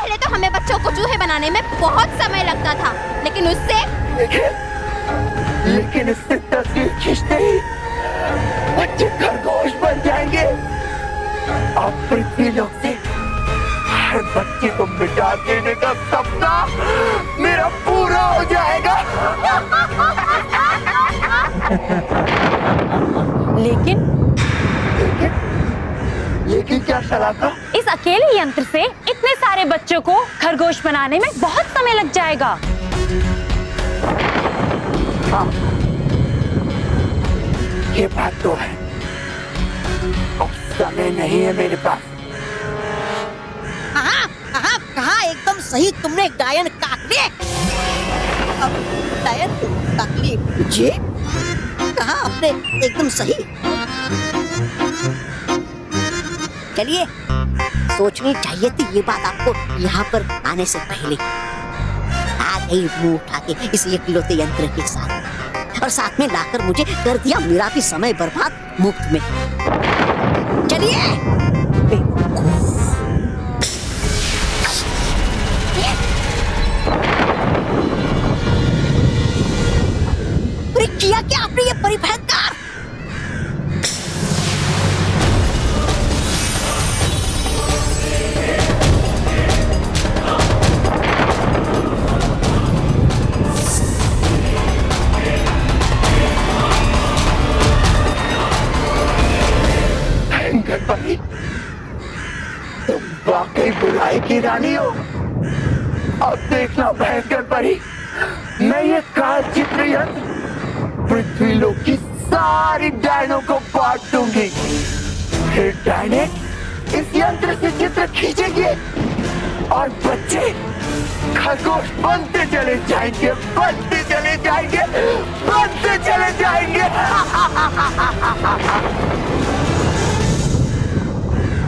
पहले तो हमें बच्चों को चूहे बनाने में बहुत समय लगता था, लेकिन इससे तस्वीर खींचते ही बच्चे खरगोश बन जाएंगे। अब पृथ्वी लोक से हर बच्चे को मिटा देने का सपना मेरा पूरा हो जाएगा। लेकिन क्या शलाका? इस अकेले यंत्र से इतने सारे बच्चों को खरगोश बनाने में बहुत समय लग जाएगा। हाँ, ये बात तो है। अब समय नहीं है मेरे पास। कहा एकदम सही तुमने गायन काकली। अब गायन काकली जी कहा आपने एकदम सही। चलिए, सोचनी चाहिए थी ये बात आपको यहाँ पर आने से पहले। आ गई मुंह उठा के इस इकलौते यंत्र के साथ, और साथ में लाकर मुझे कर दिया मेरा भी समय बर्बाद मुफ्त में। चलिए किया क्या आपने ये परिभयंकर? भयंकर परी, तुम वाकई बुराई की रानी हो। अब देखना भयंकर परी, मैं ये काल चित्र यंत्र पृथ्वी लोक की सारी डायनों को बांट दूंगी। फिर डायने इस यंत्र से चित्र खींचेंगे और बच्चे खरगोश बनते चले जाएंगे, बनते चले जाएंगे, बनते चले जाएंगे।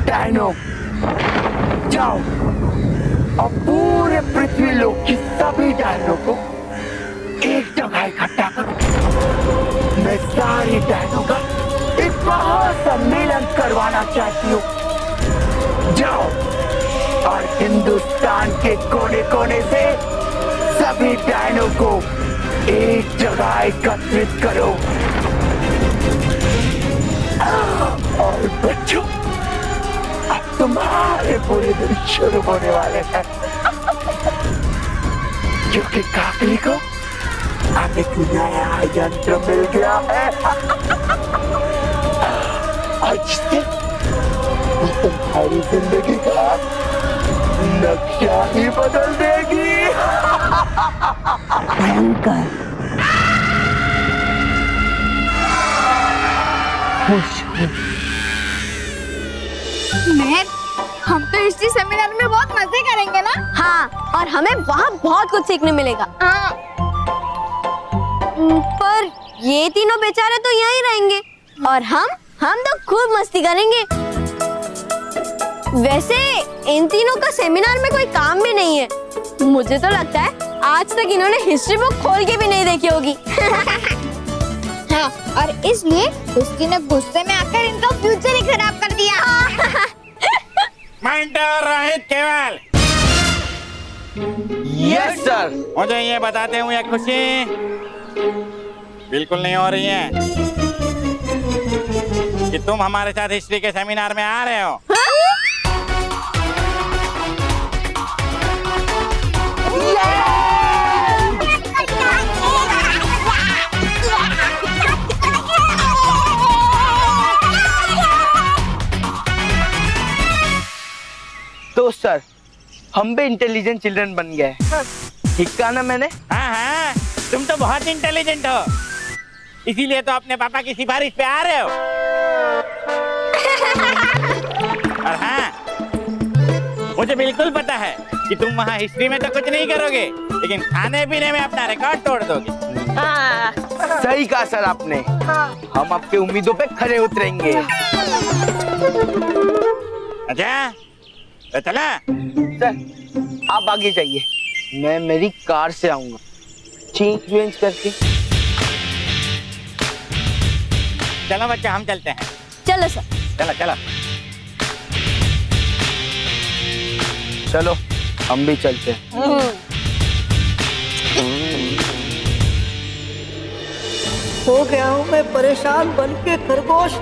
डायनो जाओ और पूरे पृथ्वी लोक की सभी डायनों को एक जगह इकट्ठा करो। मैं सारी डायनों का एक महासम्मेलन करवाना चाहती हूँ। जाओ और हिंदुस्तान के कोने कोने से सभी डायनों को एक जगह एकत्रित करो। और बच्चों, अब तुम्हारे पूरे दिन शुरू होने वाले हैं, क्योंकि काकली को अब एक नया यंत्र मिल गया है और जिससे वो तुम्हारी जिंदगी का नक्शा ही बदल देगी। भयंकर महक, हम तो हिस्ट्री सेमिनार में बहुत मजे करेंगे ना? हाँ, और हमें वहाँ बहुत कुछ सीखने मिलेगा। हाँ। पर ये तीनों बेचारे तो यहीं रहेंगे और हम तो खूब मस्ती करेंगे। वैसे इन तीनों का सेमिनार में कोई काम भी नहीं है। मुझे तो लगता है आज तक इन्होंने हिस्ट्री बुक खोल के भी नहीं देखी होगी। हाँ, और इसलिए उसकी ने गुस्से में आकर इनका फ्यूचर ही खराब कर दिया। मेंटर रोहित केवल। Yes sir. मुझे ये बताते हुए खुशी बिल्कुल नहीं हो रही है कि तुम हमारे साथ हिस्ट्री के सेमिनार में आ रहे हो। तो सर, हम भी इंटेलिजेंट चिल्ड्रन बन गए। ठीक कहा ना मैंने? हाँ, तुम तो बहुत इंटेलिजेंट हो, इसीलिए तो अपने पापा की सिफारिश पे आ रहे हो। और हाँ, मुझे बिल्कुल पता है कि तुम वहाँ हिस्ट्री में तो कुछ नहीं करोगे, लेकिन खाने पीने में अपना रिकॉर्ड तोड़ दोगे। सही कहा सर आपने। हम आपके उम्मीदों पे खरे उतरेंगे। अच्छा, तो चला। सर, आप आगे जाइए, मैं मेरी कार से आऊंगा चेंज करके। चलो बच्चा, हम चलते हैं। चलो सर। चलो चलो चलो हम भी चलते हैं। हो गया हूँ मैं परेशान बन के खरगोश।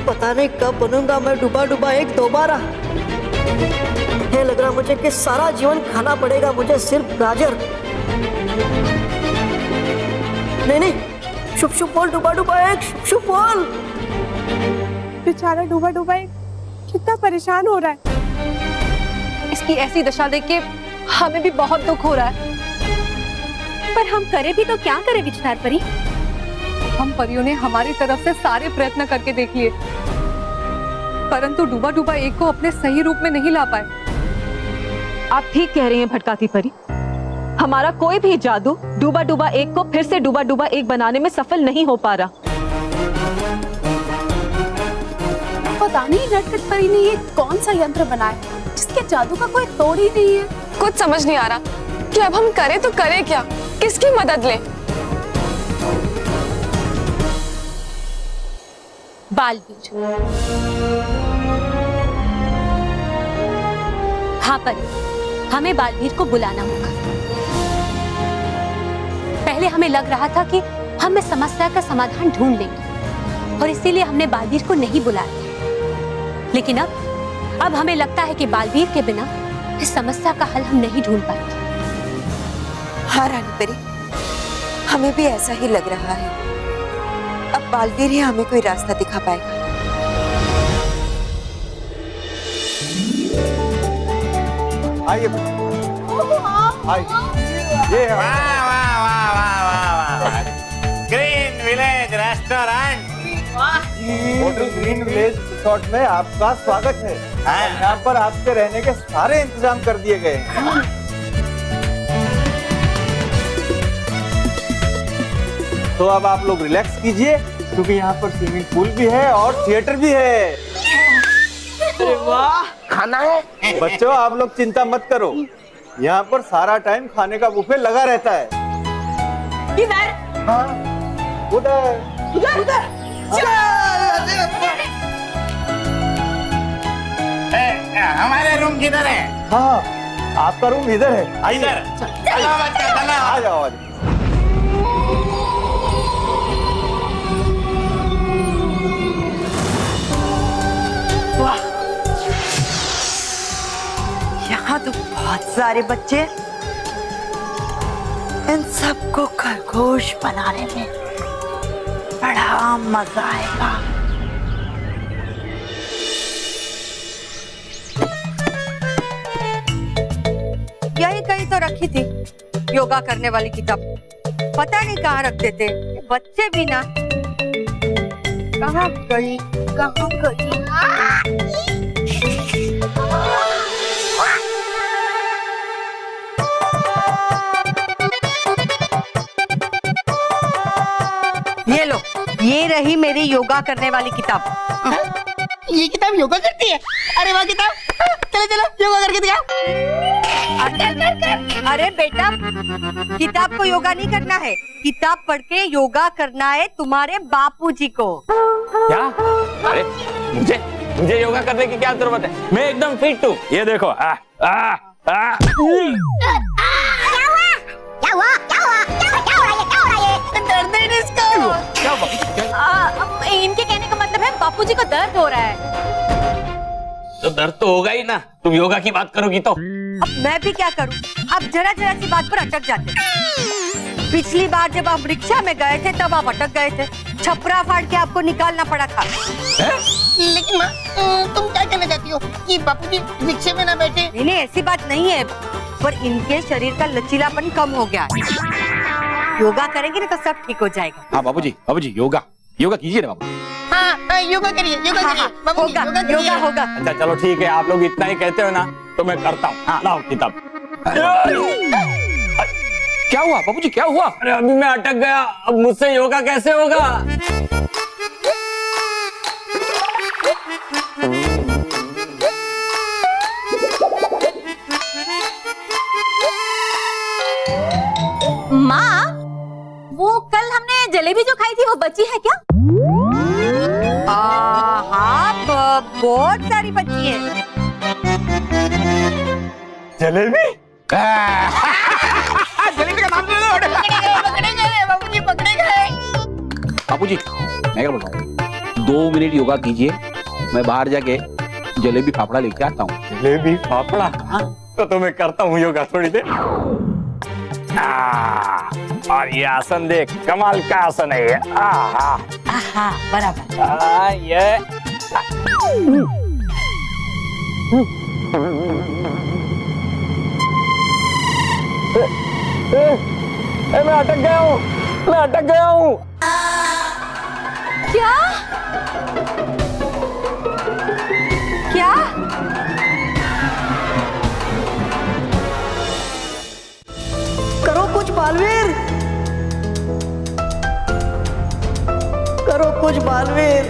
पता नहीं कब बनूंगा मैं डूबा डूबा एक दोबारा। ये लग रहा मुझे कि सारा जीवन खाना पड़ेगा मुझे सिर्फ गाजर। नहीं, शुभ शुभ बोल, डूबा डूबा एक शुभ शुभ बोल। बेचारा डूबा डूबा एक कितना परेशान हो रहा है। इसकी ऐसी दशा देख के हमें भी बहुत दुख हो रहा है। पर हम करें भी तो क्या करें विचार परी? हम परियों ने हमारी तरफ से सारे प्रयत्न करके देख लिए, परंतु डूबा डूबा एक को अपने सही रूप में नहीं ला पाए। आप ठीक कह रही हैं भटकाती परी। हमारा कोई भी जादू डूबा डूबा एक को फिर से डूबा डूबा एक बनाने में सफल नहीं हो पा रहा। पता नहीं नटखट परी ने ये कौन सा यंत्र बनाया जिसके जादू का कोई तोड़ ही नहीं है। कुछ समझ नहीं आ रहा कि अब हम करें तो करें क्या, किसकी मदद लें? बालवीर। हाँ परी, हमें बालवीर को बुलाना होगा। पहले हमें लग रहा था कि हम इस समस्या का समाधान ढूंढ लेंगे और इसीलिए हमने बालवीर को नहीं बुलाया, लेकिन अब हमें लगता है कि बालवीर के बिना इस समस्या का हल हम नहीं ढूंढ पाएंगे। हाँ रानी परी, हमें भी ऐसा ही लग रहा है। अब बालवीर ही हमें कोई रास्ता दिखा पाएगा। आइए ये वाह वाह वाह वाह वाह वाह। Green village restaurant. Hotel green village resort में आपका स्वागत है। यहाँ पर आपके रहने के सारे इंतजाम कर दिए गए हैं। तो अब आप लोग रिलैक्स कीजिए, क्योंकि यहाँ पर स्विमिंग पूल भी है और थिएटर भी है। अरे वाह, खाना है। बच्चों आप लोग चिंता मत करो, यहाँ पर सारा टाइम खाने का बुफे लगा रहता है। किधर? हाँ, उधर उधर उधर। हमारे रूम किधर है? हाँ, आपका रूम इधर है। इधर। चलो बच्चा चलो। आ जाओ आ जाओ। यहाँ तो बहुत सारे बच्चे, इन सबको खरगोश बनाने में बड़ा मजा आएगा। यही कहीं तो रखी थी योगा करने वाली किताब। पता नहीं कहाँ रख देते बच्चे भी ना। कहाँ गई कहाँ गई? ये लो, ये रही मेरी योगा करने वाली किताब। ये किताब योगा करती है? अरे वाह किताब, चलो चलो योगा करके दिखाओ। अरे बेटा, किताब को योगा नहीं करना है, किताब पढ़ के योगा करना है तुम्हारे बापूजी को। क्या? अरे मुझे मुझे योगा करने की क्या जरूरत है? मैं एकदम फिट हूँ। ये देखो। इनके कहने का मतलब है बापूजी को दर्द हो रहा है। तो दर्द तो होगा ही ना, तुम योगा की बात करोगी तो। अब मैं भी क्या करूं? अब जरा जरा सी बात पर अटक जाते हैं। पिछली बार जब आप रिक्शा में गए थे तब आप अटक गए थे, छपरा फाड़ के आपको निकालना पड़ा था। लेकिन माँ, तुम क्या कहना चाहती हो कि बापूजी रिक्शे में ना बैठे? नहीं नहीं, ऐसी बात नहीं है, पर इनके शरीर का लचीलापन कम हो गया। योगा करेंगे ना तो सब ठीक हो जाएगा। हाँ बाबूजी योगा योगा कीजिए ना बाबू। हाँ, योगा करिए योगा करिए बाबूजी, होगा योगा करिए। योगा होगा। अच्छा चलो ठीक है, आप लोग इतना ही कहते हो ना तो मैं करता हूँ। हाँ लाओ किताब। क्या हुआ बाबूजी, क्या हुआ? अरे अभी मैं अटक गया, अब मुझसे योगा कैसे होगा? माँ, वो कल हमने जलेबी जो खाई थी वो बची है क्या? हाँ, बहुत सारी बची है। जलेबी? जलेबी का नाम ले लो। पकड़े गए। बापूजी मैं क्या बोल रहा हूँ, 2 मिनट योगा कीजिए, मैं बाहर जाके जलेबी फाफड़ा लेके आता हूँ। जलेबी फाफड़ा? तो मैं करता हूँ योगा थोड़ी देर। और ये आसन देख, कमाल का आसन है ये। बराबर। ये मैं अटक गया हूँ, मैं अटक गया हूँ। क्या क्या करो कुछ बालवीर, करो कुछ बालवीर।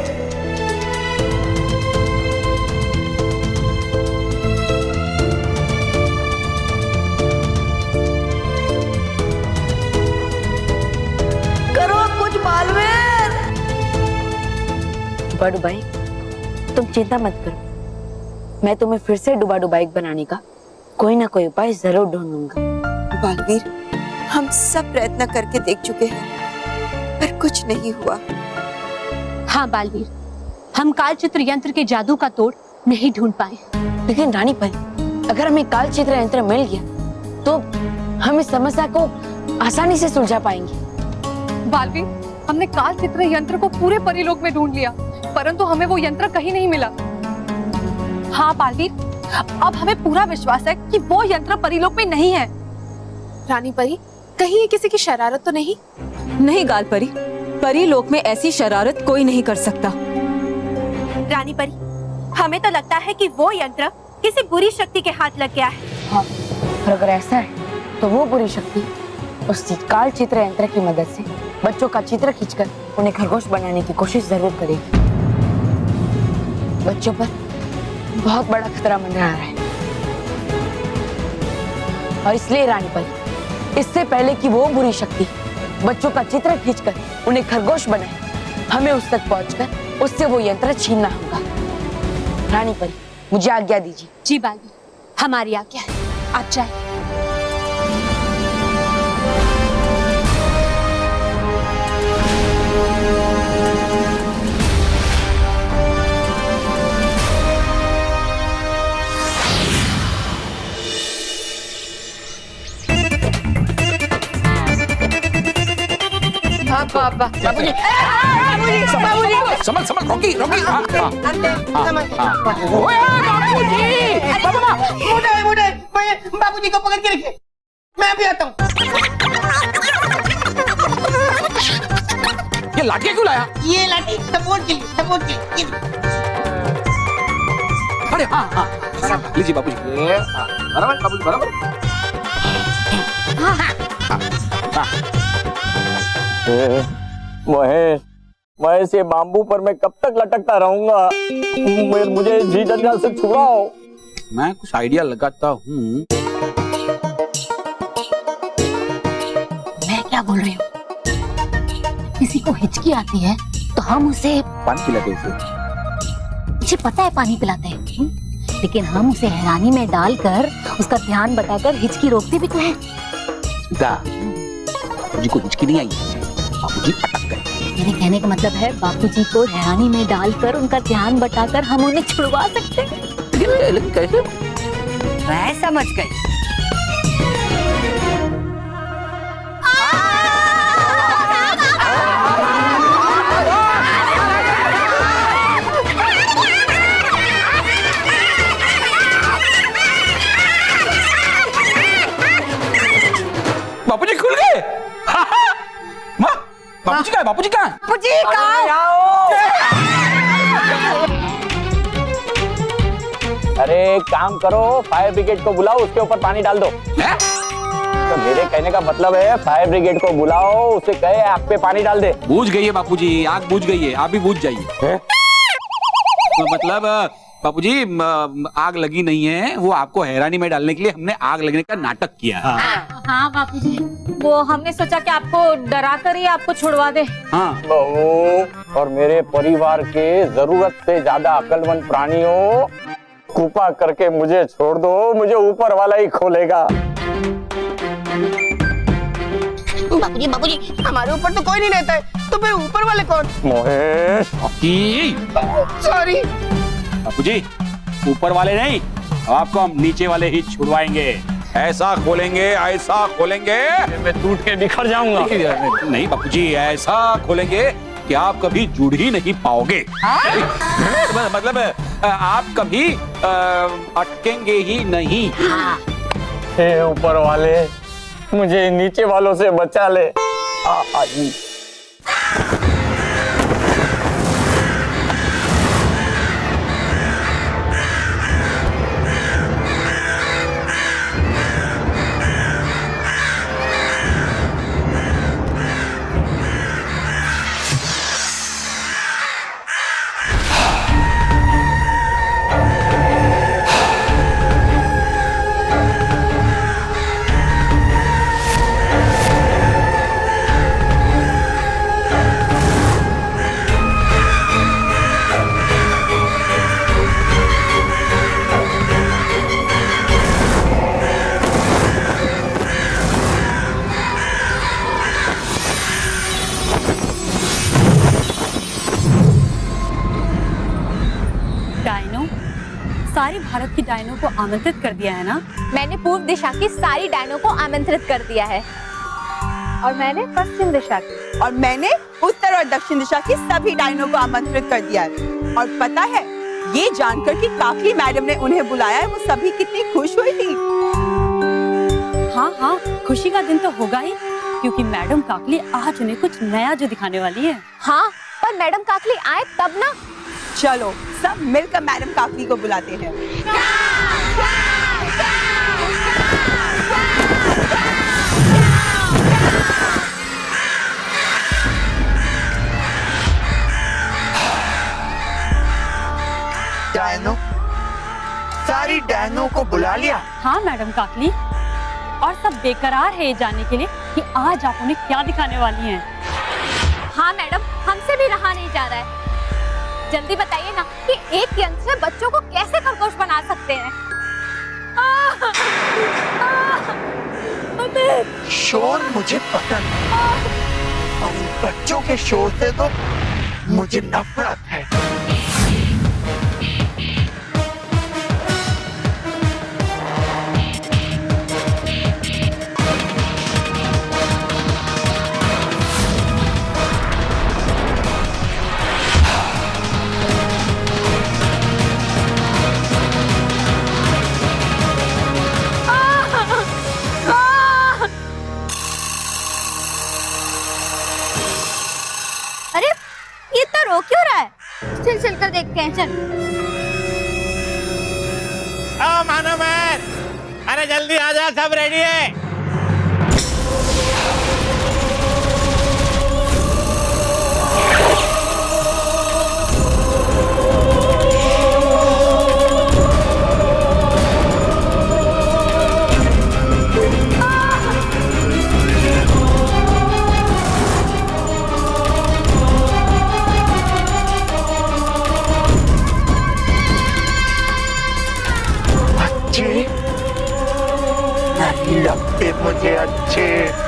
करो कुछ बालवीर। डुबा डुबाई, तुम चिंता मत करो, मैं तुम्हें फिर से डुबा डुबाई बनाने का कोई ना कोई उपाय जरूर ढूंढूंगा। बालवीर, हम सब प्रयत्न करके देख चुके हैं पर कुछ नहीं हुआ। हाँ बालवीर, हम काल चित्र यंत्र के जादू का तोड़ नहीं ढूंढ पाए। लेकिन रानी परी, अगर हमें काल चित्र यंत्र मिल गया तो हम इस समस्या को आसानी से सुलझा पाएंगे। बालवीर, हमने काल चित्र यंत्र को पूरे परिलोक में ढूंढ लिया, परंतु हमें वो यंत्र कहीं नहीं मिला। हाँ बालवीर, अब हमें पूरा विश्वास है कि वो यंत्र परिलोक में नहीं है। रानी परी, कहीं ये किसी की शरारत तो नहीं? नहीं गाल परी, परी लोक में ऐसी शरारत कोई नहीं कर सकता। रानी परी, हमें तो लगता है कि वो यंत्र किसी बुरी शक्ति के हाथ लग गया है। हाँ, और अगर ऐसा है तो वो बुरी शक्ति उस काल चित्र यंत्र की मदद से बच्चों का चित्र खींचकर उन्हें खरगोश बनाने की कोशिश जरूर करेगी। बच्चों पर बहुत बड़ा खतरा मंडरा रहा है और इसलिए रानी परी, इससे पहले कि वो बुरी शक्ति बच्चों का चित्र खींचकर उन्हें खरगोश बनाए, हमें उस तक पहुंचकर उससे वो यंत्र छीनना होगा। रानी परी, मुझे आज्ञा दीजिए। जी बालवीर, हमारी आज्ञा है, आप जाइए। समझ समझ, रॉकी रॉकी। बाबूजी को पकड़ के रखिए, मैं अभी आता हूँ। ये लाठी क्यों लाया? ये लाठी सपोर्ट के लिए, सपोर्ट के लिए। अरे हाँ हाँ, लीजिए बाबूजी। बराबर बाबूजी, बराबर। महेश, महेश, ये बाम्बू पर मैं कब तक लटकता रहूंगा? मुझे जी जंजाल से छुड़ाओ। मैं कुछ आइडिया लगाता हूँ। मैं क्या बोल रही हूँ? किसी को हिचकी आती है तो हम उसे पानी पिलाते उसे। मुझे पता है पानी पिलाते हैं, लेकिन हम उसे हैरानी में डालकर उसका ध्यान बटाकर हिचकी रोकते भी तो हैं। बाबूजी को हिचकी नहीं आई, बाबूजी अटक गए। मेरे कहने का मतलब है बापूजी को हैरानी में डालकर उनका ध्यान बटाकर हम उन्हें छुड़वा सकते हैं। लेकिन कैसे? मैं समझ गई। बापूजी खुल गए। माँ, बापूजी कहाँ है? बापूजी कहाँ है? बापूजी कहाँ? अरे काम करो, फायर ब्रिगेड को बुलाओ, उसके ऊपर पानी डाल दो। तो मेरे कहने का मतलब है फायर ब्रिगेड को बुलाओ, उसे कहे आग पे पानी डाल दे। बुझ गई है बापूजी, आग बुझ गई है, आप भी बुझ जाइए। मतलब बापूजी आग लगी नहीं है, वो आपको हैरानी में डालने के लिए हमने आग लगने का नाटक किया। हाँ बापूजी, वो हमने सोचा कि आपको डरा कर ही आपको छुड़वा दे। हाँ बहू और मेरे परिवार के जरूरत से ज्यादा अक्लमंद प्राणियों, कृपा करके मुझे छोड़ दो, मुझे ऊपर वाला ही खोलेगा। बाबूजी बाबूजी, हमारे ऊपर तो कोई नहीं रहता है, तो फिर ऊपर वाले कौन? मोहेश सॉरी बाबूजी, ऊपर वाले नहीं, आपको हम नीचे वाले ही छुड़वाएंगे। ऐसा खोलेंगे मैं टूट के बिखर जाऊंगा। नहीं बाबूजी, ऐसा खोलेंगे कि आप कभी जुड़ ही नहीं पाओगे। मतलब आप कभी अटकेंगे ही नहीं। हे ऊपर वाले, मुझे नीचे वालों से बचा ले। सारी भारत की डायनो को आमंत्रित कर दिया है ना? मैंने पूर्व दिशा की सारी डायनो को आमंत्रित कर दिया है। और मैंने पश्चिम दिशा की। और मैंने उत्तर और दक्षिण दिशा की सभी डायनो को आमंत्रित कर दिया है। और पता है, ये जानकर कि काकली मैडम ने उन्हें बुलाया है, वो सभी कितनी खुश हुई थी। हाँ हाँ, खुशी का दिन तो होगा ही, क्योंकि मैडम काकली आज उन्हें कुछ नया जो दिखाने वाली है। हाँ, पर मैडम काकली आए तब ना। चलो सब मिलकर मैडम काकली को बुलाते हैं। डायनो, सारी डायनो को बुला लिया? हाँ मैडम काकली, और सब बेकरार है ये जानने के लिए कि आज आप उन्हें क्या दिखाने वाली हैं। हाँ मैडम, हमसे भी रहा नहीं जा रहा है। जल्दी बताइए ना कि एक यंत्र से बच्चों को कैसे खरगोश बना सकते हैं। शोर मुझे पसंद है, और बच्चों के शोर से तो मुझे नफरत है। अरे ये इतना रो क्यों रहा है? चल कर देखते हैं। चल। आओ मानो मैन, अरे जल्दी आ जा, सब रेडी है। नहीं लगते मुझे अच्छे।